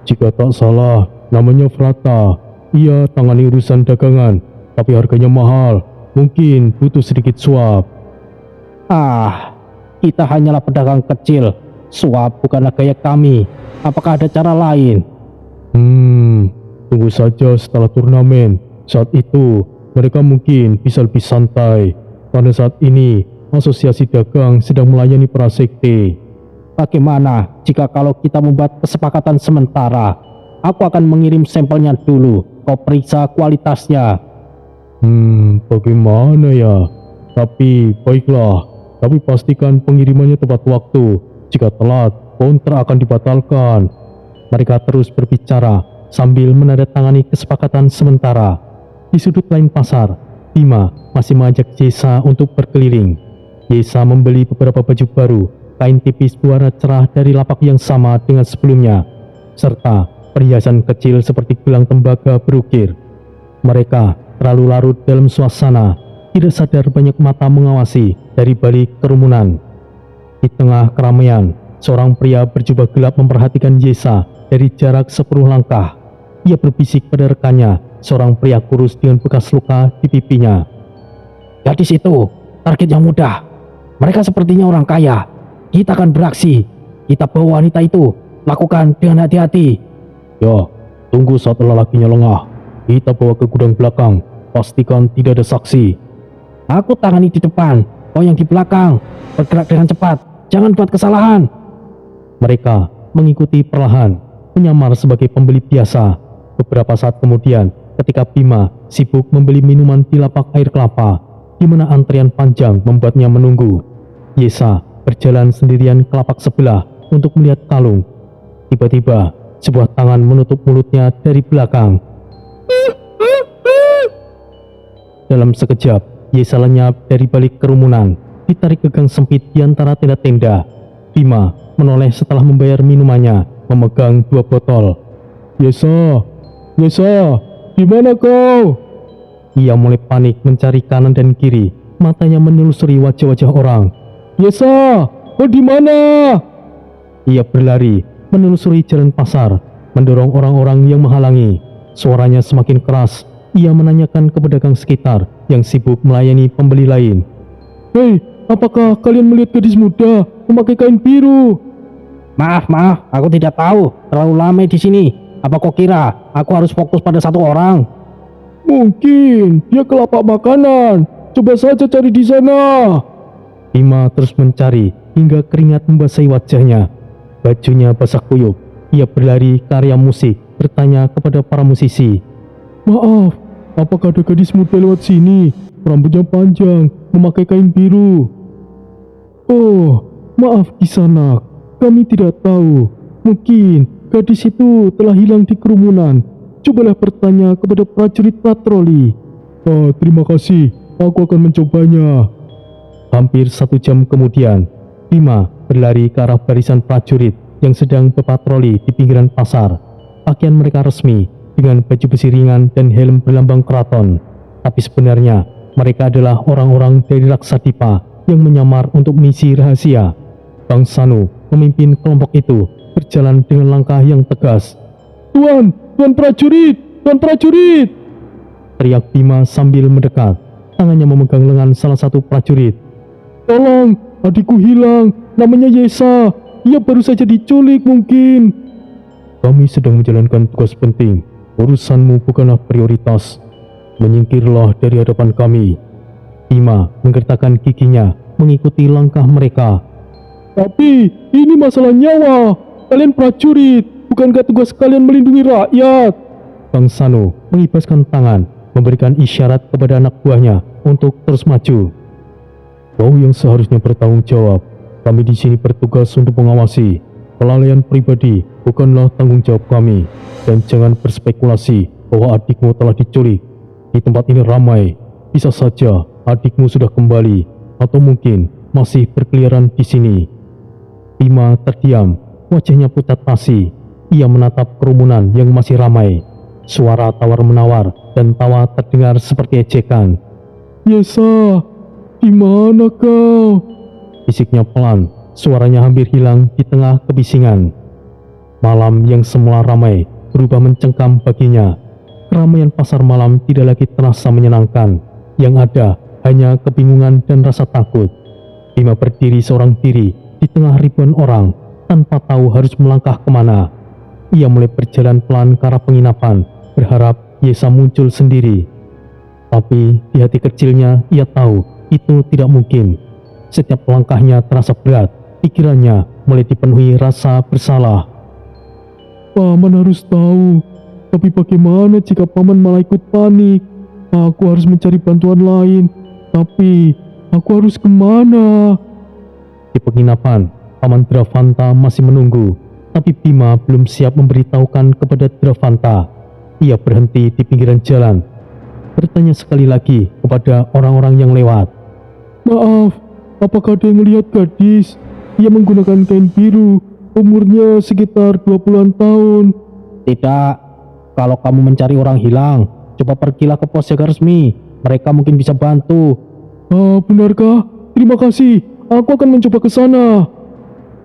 Jika tak salah, namanya Frata. Ia tangani urusan dagangan, tapi harganya mahal. Mungkin butuh sedikit suap. Kita hanyalah pedagang kecil. Suap bukanlah gaya kami. Apakah ada cara lain? Tunggu saja setelah turnamen. Saat itu, mereka mungkin bisa lebih santai. Pada saat ini, asosiasi dagang sedang melayani para sekte. Bagaimana jika kalau kita membuat kesepakatan sementara? Aku akan mengirim sampelnya dulu. Kau periksa kualitasnya. Bagaimana ya? Tapi baiklah. Tapi pastikan pengirimannya tepat waktu. Jika telat, kontrak akan dibatalkan. Mereka terus berbicara sambil menandatangani kesepakatan sementara. Di sudut lain pasar, Bima masih mengajak Yesa untuk berkeliling. Yesa membeli beberapa baju baru, kain tipis berwarna cerah dari lapak yang sama dengan sebelumnya, serta perhiasan kecil seperti gelang tembaga berukir. Mereka terlalu larut dalam suasana, tidak sadar banyak mata mengawasi dari balik kerumunan. Di tengah keramaian, seorang pria berjubah gelap memperhatikan Yesa dari jarak 10 langkah. Ia berbisik pada rekannya, seorang pria kurus dengan bekas luka di pipinya. Gadis itu, target yang mudah. Mereka sepertinya orang kaya. Kita akan beraksi. Kita bawa wanita itu. Lakukan dengan hati-hati. Ya, tunggu saat lelakinya lengah. Kita bawa ke gudang belakang. Pastikan tidak ada saksi. Aku tangani di depan. Kau yang di belakang. Bergerak dengan cepat. Jangan buat kesalahan. Mereka mengikuti perlahan, menyamar sebagai pembeli biasa. Beberapa saat kemudian, ketika Bima sibuk membeli minuman di lapak air kelapa, di mana antrian panjang membuatnya menunggu. Yesa berjalan sendirian ke lapak sebelah untuk melihat kalung. Tiba-tiba, sebuah tangan menutup mulutnya dari belakang. Dalam sekejap, Yesa lenyap dari balik kerumunan, ditarik ke gang sempit di antara tenda-tenda. Bima menoleh setelah membayar minumannya, memegang 2 botol. Yesa, Yesa, di mana kau? Ia mulai panik mencari kanan dan kiri, matanya menelusuri wajah-wajah orang. Yesa, kau di mana? Ia berlari, menelusuri jalan pasar, mendorong orang-orang yang menghalangi. Suaranya semakin keras. Ia menanyakan ke pedagang sekitar yang sibuk melayani pembeli lain. Hei, apakah kalian melihat gadis muda memakai kain biru? Maaf, aku tidak tahu. Terlalu lama di sini. Apa kau kira aku harus fokus pada satu orang? Mungkin dia ke lapak makanan. Coba saja cari di sana. Bima terus mencari hingga keringat membasahi wajahnya. Bajunya basah kuyup. Ia berlari ke area musik, bertanya kepada para musisi. Maaf, apakah ada gadis muda lewat sini? Rambutnya panjang, memakai kain biru. Oh, maaf Kisanak, kami tidak tahu. Mungkin gadis itu telah hilang di kerumunan. Cobalah bertanya kepada prajurit patroli. Oh, terima kasih, aku akan mencobanya. Hampir 1 jam kemudian, Bima berlari ke arah barisan prajurit yang sedang berpatroli di pinggiran pasar. Pakaian mereka resmi, dengan baju besi ringan dan helm berlambang keraton. Tapi sebenarnya mereka adalah orang-orang dari Raksadipa yang menyamar untuk misi rahasia. Bang Sanu memimpin kelompok itu, berjalan dengan langkah yang tegas. Tuan prajurit, Tuan prajurit! Teriak Bima sambil mendekat. Tangannya memegang lengan salah satu prajurit. Tolong, adikku hilang, namanya Yesa. Ia baru saja diculik mungkin. Kami sedang menjalankan tugas penting. Urusanmu bukanlah prioritas. Menyingkirlah dari hadapan kami. Bima menggertakkan giginya mengikuti langkah mereka. Tapi ini masalah nyawa. Kalian prajurit, bukankah tugas kalian melindungi rakyat? Bang Sano mengibaskan tangan, memberikan isyarat kepada anak buahnya untuk terus maju. Kau yang seharusnya bertanggung jawab. Kami di sini bertugas untuk mengawasi. Kelalaian pribadi bukanlah tanggung jawab kami. Dan jangan berspekulasi bahwa adikmu telah diculik. Di tempat ini ramai. Bisa saja adikmu sudah kembali atau mungkin masih berkeliaran di sini. Bima terdiam, wajahnya pucat pasi. Ia menatap kerumunan yang masih ramai. Suara tawar-menawar dan tawa terdengar seperti ejekan. Yesa, di mana kau? Bisiknya pelan, suaranya hampir hilang di tengah kebisingan. Malam yang semula ramai berubah mencengkam baginya. Keramaian pasar malam tidak lagi terasa menyenangkan. Yang ada hanya kebingungan dan rasa takut. Bima berdiri seorang diri di tengah ribuan orang tanpa tahu harus melangkah kemana. Ia mulai berjalan pelan ke arah penginapan, berharap Yesa muncul sendiri. Tapi di hati kecilnya ia tahu itu tidak mungkin. Setiap langkahnya terasa berat, pikirannya mulai dipenuhi rasa bersalah. Paman harus tahu, tapi bagaimana jika paman malah ikut panik? Aku harus mencari bantuan lain, tapi aku harus kemana? Di penginapan, Paman Dravanta masih menunggu, tapi Bima belum siap memberitahukan kepada Dravanta. Ia berhenti di pinggiran jalan, bertanya sekali lagi kepada orang-orang yang lewat. Maaf, apakah ada yang melihat gadis? Ia menggunakan kain biru, umurnya sekitar 20-an tahun. Tidak, kalau kamu mencari orang hilang, coba pergilah ke pos jaga resmi. Mereka mungkin bisa bantu. Benarkah? Terima kasih, aku akan mencoba ke sana.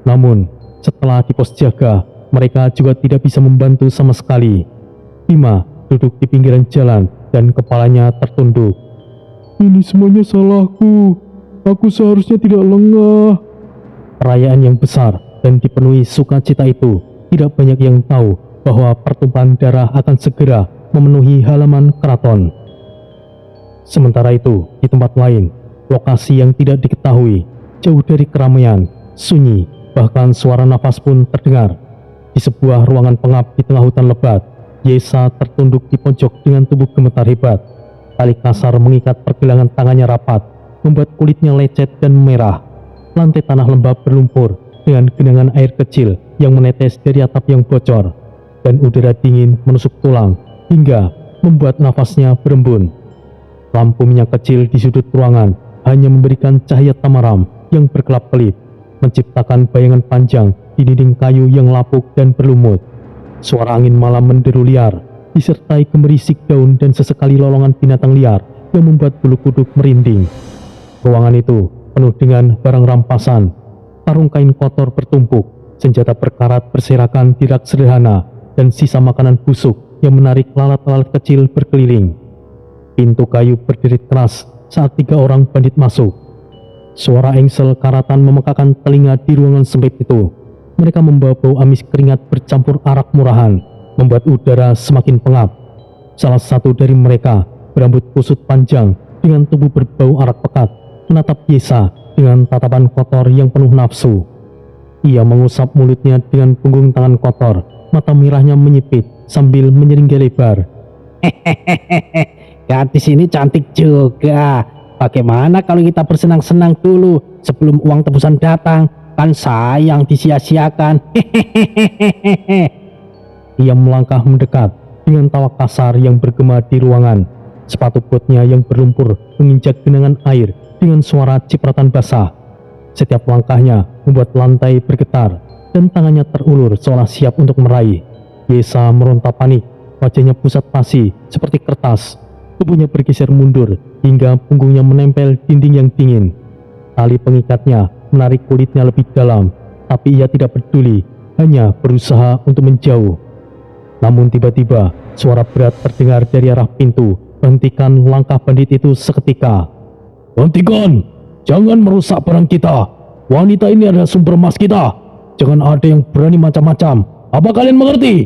Namun, setelah di pos jaga, mereka juga tidak bisa membantu sama sekali. Bima duduk di pinggiran jalan dan kepalanya tertunduk. Ini semuanya salahku. Aku seharusnya tidak lengah. Perayaan yang besar dan dipenuhi sukacita itu, tidak banyak yang tahu bahwa pertumpahan darah akan segera memenuhi halaman keraton. Sementara itu, di tempat lain, lokasi yang tidak diketahui, jauh dari keramaian, sunyi, bahkan suara nafas pun terdengar. Di sebuah ruangan pengap di tengah hutan lebat, Yesa tertunduk di pojok dengan tubuh gemetar hebat. Tali kasar mengikat pergelangan tangannya rapat, membuat kulitnya lecet dan merah. Lantai tanah lembab berlumpur dengan genangan air kecil yang menetes dari atap yang bocor, dan udara dingin menusuk tulang hingga membuat nafasnya berembun. Lampu minyak kecil di sudut ruangan hanya memberikan cahaya tamaram yang berkelap-kelip, menciptakan bayangan panjang di dinding kayu yang lapuk dan berlumut. Suara angin malam menderu liar, disertai gemerisik daun dan sesekali lolongan binatang liar yang membuat bulu kuduk merinding. Ruangan itu penuh dengan barang rampasan, karung kain kotor bertumpuk, senjata berkarat berserakan di rak sederhana, dan sisa makanan busuk yang menarik lalat-lalat kecil berkeliling. Pintu kayu berderit keras saat 3 orang bandit masuk. Suara engsel karatan memekakan telinga di ruangan sempit itu. Mereka membawa bau amis keringat bercampur arak murahan, membuat udara semakin pengap. Salah satu dari mereka berambut kusut panjang dengan tubuh berbau arak pekat, menatap Yesa dengan tatapan kotor yang penuh nafsu. Ia mengusap mulutnya dengan punggung tangan kotor, mata merahnya menyipit sambil menyeringai lebar. Gadis ini cantik juga. Bagaimana kalau kita bersenang-senang dulu sebelum uang tebusan datang? Kan sayang disia-siakan. Ia melangkah mendekat dengan tawa kasar yang bergema di ruangan. Sepatu botnya yang berlumpur menginjak genangan air dengan suara cipratan basah. Setiap langkahnya membuat lantai bergetar dan tangannya terulur seolah siap untuk meraih. Yesa meronta panik, wajahnya pusat pasi seperti kertas. Tubuhnya bergeser mundur hingga punggungnya menempel dinding yang dingin. Tali pengikatnya menarik kulitnya lebih dalam, tapi ia tidak peduli, hanya berusaha untuk menjauh. Namun tiba-tiba suara berat terdengar dari arah pintu. Hentikan langkah bandit itu seketika. Hentikan! Jangan merusak barang kita. Wanita ini adalah sumber emas kita. Jangan ada yang berani macam-macam. Apa kalian mengerti?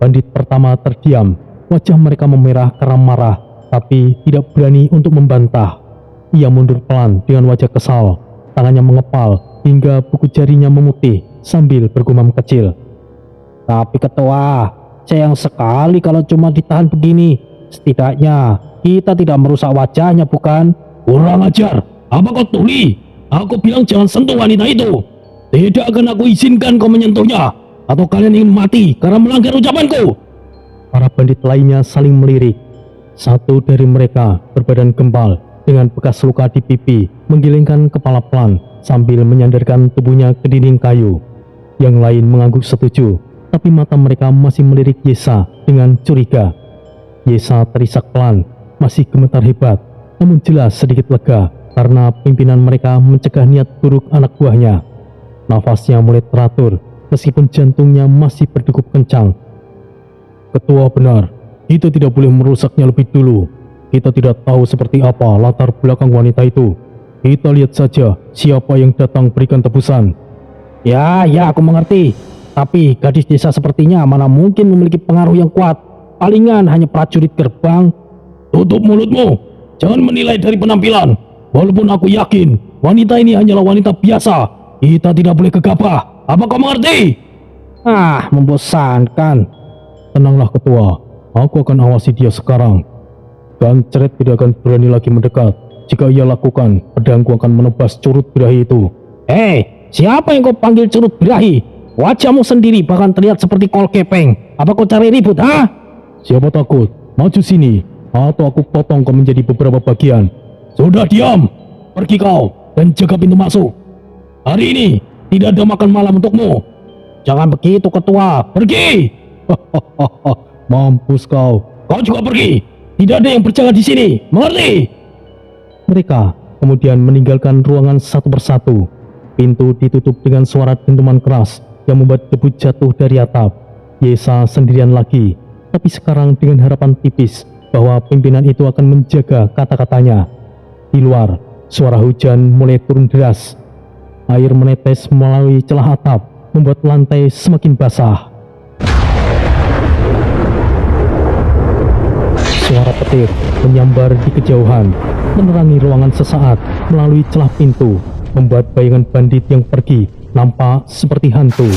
Bandit pertama terdiam. Wajah mereka memerah karena marah, tapi tidak berani untuk membantah. Ia mundur pelan dengan wajah kesal. Tangannya mengepal hingga buku jarinya memutih sambil bergumam kecil. Tapi ketua, sayang sekali kalau cuma ditahan begini. Setidaknya kita tidak merusak wajahnya, bukan? Kurang ajar. Apa kau tuli? Aku bilang jangan sentuh wanita itu. Tidak akan aku izinkan kau menyentuhnya. Atau kalian ingin mati karena melanggar ucapanku? Para bandit lainnya saling melirik. Satu dari mereka berbadan gembal dengan bekas luka di pipi, menggelengkan kepala pelan sambil menyandarkan tubuhnya ke dinding kayu. Yang lain mengangguk setuju, tapi mata mereka masih melirik Yesa dengan curiga. Yesa terisak pelan, masih gemetar hebat, namun jelas sedikit lega karena pimpinan mereka mencegah niat buruk anak buahnya. Nafasnya mulai teratur, meskipun jantungnya masih berdegup kencang. Ketua benar, kita tidak boleh merusaknya lebih dulu. Kita tidak tahu seperti apa latar belakang wanita itu. Kita lihat saja siapa yang datang berikan tebusan. Ya, aku mengerti. Tapi gadis desa sepertinya mana mungkin memiliki pengaruh yang kuat. Palingan hanya prajurit gerbang. Tutup mulutmu. Jangan menilai dari penampilan. Walaupun aku yakin wanita ini hanyalah wanita biasa, kita tidak boleh gegabah. Apa kau mengerti? Membosankan. Tenanglah ketua, aku akan awasi dia sekarang. Dan Ceret tidak akan berani lagi mendekat. Jika ia lakukan, pedangku akan menebas curut birahi itu. Siapa yang kau panggil curut birahi? Wajahmu sendiri bahkan terlihat seperti kol kepeng. Apa kau cari ribut, Siapa takut? Maju sini, atau aku potong kau menjadi beberapa bagian. Sudah diam! Pergi kau, dan jaga pintu masuk. Hari ini, tidak ada makan malam untukmu. Jangan begitu ketua, pergi! Mampus kau. Kau juga pergi. Tidak ada yang berjaga di sini. Mengerti? Mereka kemudian meninggalkan ruangan satu persatu. Pintu ditutup dengan suara dentuman keras yang membuat debu jatuh dari atap. Yesa sendirian lagi, tapi sekarang dengan harapan tipis bahwa pimpinan itu akan menjaga kata-katanya. Di luar, suara hujan mulai turun deras. Air menetes melalui celah atap, membuat lantai semakin basah. Suara petir menyambar di kejauhan, menerangi ruangan sesaat melalui celah pintu, membuat bayangan bandit yang pergi nampak seperti hantu.